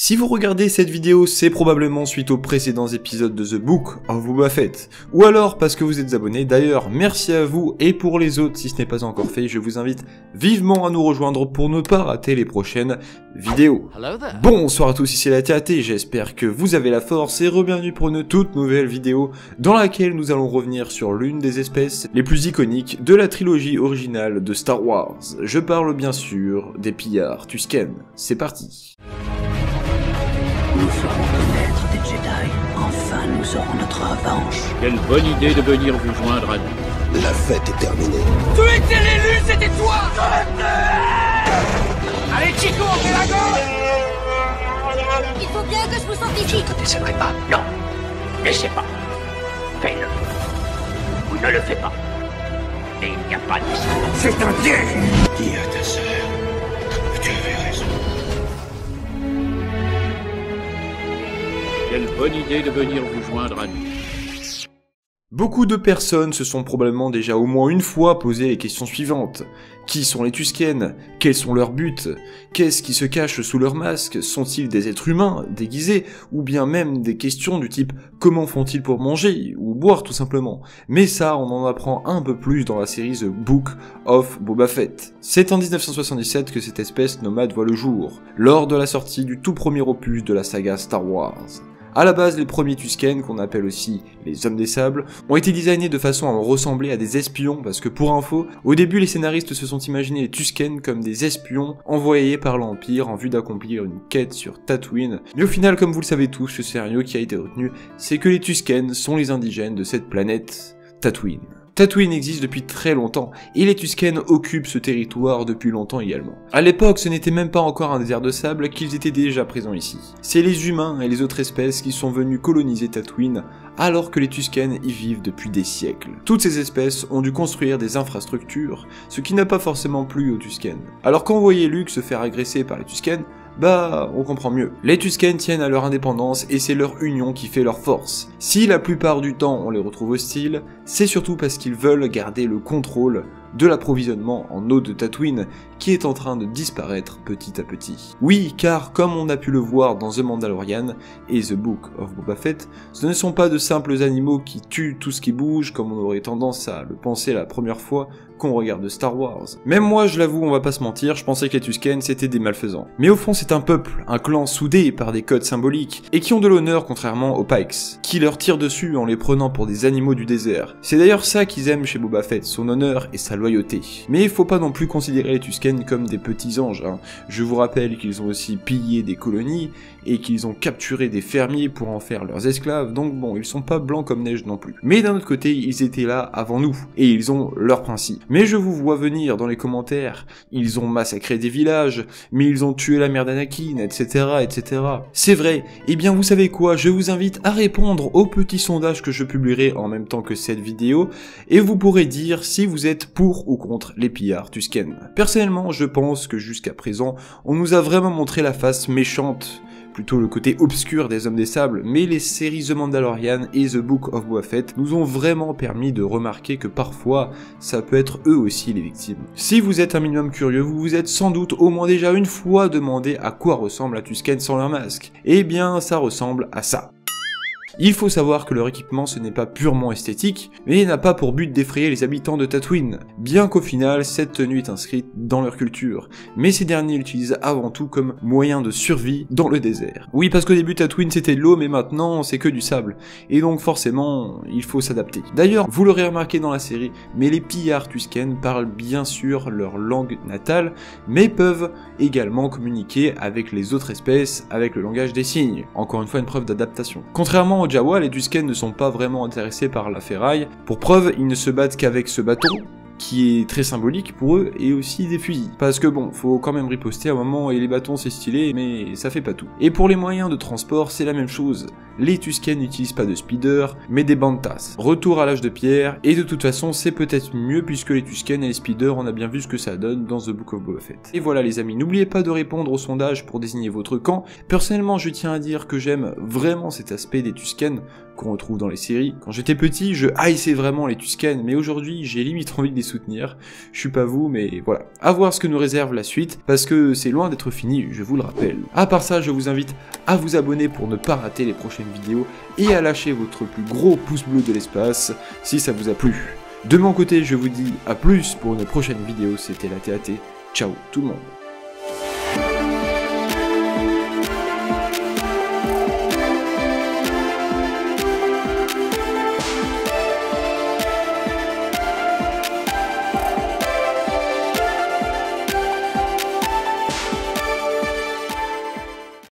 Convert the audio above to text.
Si vous regardez cette vidéo, c'est probablement suite aux précédents épisodes de The Book of Boba Fett, ou alors parce que vous êtes abonné. D'ailleurs, merci à vous, et pour les autres, si ce n'est pas encore fait, je vous invite vivement à nous rejoindre pour ne pas rater les prochaines vidéos. Bonsoir à tous, ici la TAT, j'espère que vous avez la force et re-bienvenue pour une toute nouvelle vidéo dans laquelle nous allons revenir sur l'une des espèces les plus iconiques de la trilogie originale de Star Wars. Je parle bien sûr des pillards Tusken. C'est parti. Nous serons les maîtres des Jedi. Enfin, nous aurons notre revanche. Quelle bonne idée de venir vous joindre à nous. La fête est terminée. Tu étais l'élu, c'était toi. Allez, Chico, on fait la gauche. Il faut bien que je vous sente ici. Je ne te décevrai pas. Non. N'essaie pas. Fais-le. Ou ne le fais pas. Et il n'y a pas de décision. C'est un piège. Dis à ta sœur que tu avais raison. Quelle bonne idée de venir vous joindre à nous. Beaucoup de personnes se sont probablement déjà au moins une fois posé les questions suivantes. Qui sont les Tusken? Quels sont leurs buts? Qu'est-ce qui se cache sous leur masque? Sont-ils des êtres humains déguisés? Ou bien même des questions du type comment font-ils pour manger? Ou boire tout simplement? Mais ça, on en apprend un peu plus dans la série The Book of Boba Fett. C'est en 1977 que cette espèce nomade voit le jour, lors de la sortie du tout premier opus de la saga Star Wars. À la base, les premiers Tusken, qu'on appelle aussi les Hommes des Sables, ont été designés de façon à ressembler à des espions, parce que pour info, au début les scénaristes se sont imaginés les Tusken comme des espions envoyés par l'Empire en vue d'accomplir une quête sur Tatooine. Mais au final, comme vous le savez tous, le scénario qui a été retenu, c'est que les Tusken sont les indigènes de cette planète Tatooine. Tatooine existe depuis très longtemps, et les Tusken occupent ce territoire depuis longtemps également. À l'époque, ce n'était même pas encore un désert de sable qu'ils étaient déjà présents ici. C'est les humains et les autres espèces qui sont venus coloniser Tatooine, alors que les Tusken y vivent depuis des siècles. Toutes ces espèces ont dû construire des infrastructures, ce qui n'a pas forcément plu aux Tusken. Alors quand vous voyez Luke se faire agresser par les Tusken, bah, on comprend mieux. Les Tusken tiennent à leur indépendance et c'est leur union qui fait leur force. Si la plupart du temps on les retrouve hostiles, c'est surtout parce qu'ils veulent garder le contrôle de l'approvisionnement en eau de Tatooine qui est en train de disparaître petit à petit. Oui, car comme on a pu le voir dans The Mandalorian et The Book of Boba Fett, ce ne sont pas de simples animaux qui tuent tout ce qui bouge comme on aurait tendance à le penser la première fois qu'on regarde Star Wars. Même moi, je l'avoue, on va pas se mentir, je pensais que les Tusken c'était des malfaisants. Mais au fond, c'est un peuple, un clan soudé par des codes symboliques, et qui ont de l'honneur contrairement aux Pikes, qui leur tirent dessus en les prenant pour des animaux du désert. C'est d'ailleurs ça qu'ils aiment chez Boba Fett, son honneur et sa loyauté. Mais il faut pas non plus considérer les Tusken comme des petits anges, hein. Je vous rappelle qu'ils ont aussi pillé des colonies, et qu'ils ont capturé des fermiers pour en faire leurs esclaves, donc bon, ils sont pas blancs comme neige non plus. Mais d'un autre côté, ils étaient là avant nous, et ils ont leurs principes. Mais je vous vois venir dans les commentaires, ils ont massacré des villages, mais ils ont tué la mère d'Anakin, etc., etc. C'est vrai, et bien vous savez quoi, je vous invite à répondre au petit sondage que je publierai en même temps que cette vidéo, et vous pourrez dire si vous êtes pour ou contre les pillards Tusken. Personnellement, je pense que jusqu'à présent, on nous a vraiment montré la face méchante, plutôt le côté obscur des Hommes des Sables, mais les séries The Mandalorian et The Book of Boba Fett nous ont vraiment permis de remarquer que parfois, ça peut être eux aussi les victimes. Si vous êtes un minimum curieux, vous vous êtes sans doute au moins déjà une fois demandé à quoi ressemble la Tusken sans leur masque. Eh bien, ça ressemble à ça. Il faut savoir que leur équipement ce n'est pas purement esthétique, mais n'a pas pour but d'effrayer les habitants de Tatooine, bien qu'au final cette tenue est inscrite dans leur culture, mais ces derniers l'utilisent avant tout comme moyen de survie dans le désert. Oui, parce qu'au début Tatooine c'était de l'eau, mais maintenant c'est que du sable, et donc forcément il faut s'adapter. D'ailleurs, vous l'aurez remarqué dans la série, mais les pillards Tusken parlent bien sûr leur langue natale, mais peuvent également communiquer avec les autres espèces avec le langage des signes, encore une fois une preuve d'adaptation. Contrairement aux Jawa, les Tusken ne sont pas vraiment intéressés par la ferraille. Pour preuve, ils ne se battent qu'avec ce bâton, qui est très symbolique pour eux, et aussi des fusils. Parce que bon, faut quand même riposter à un moment, et les bâtons c'est stylé, mais ça fait pas tout. Et pour les moyens de transport, c'est la même chose. les Tusken n'utilisent pas de speeder, mais des bantas. Retour à l'âge de pierre, et de toute façon c'est peut-être mieux puisque les Tusken et les speeders, on a bien vu ce que ça donne dans The Book of Boba Fett. Et voilà les amis, n'oubliez pas de répondre au sondage pour désigner votre camp. Personnellement je tiens à dire que j'aime vraiment cet aspect des Tusken qu'on retrouve dans les séries. Quand j'étais petit, je haïssais vraiment les Tusken, mais aujourd'hui, j'ai limite envie de les soutenir. Je suis pas vous, mais voilà. À voir ce que nous réserve la suite, parce que c'est loin d'être fini, je vous le rappelle. À part ça, je vous invite à vous abonner pour ne pas rater les prochaines vidéos, et à lâcher votre plus gros pouce bleu de l'espace, si ça vous a plu. De mon côté, je vous dis à plus pour une prochaine vidéo, c'était la TAT. Ciao tout le monde.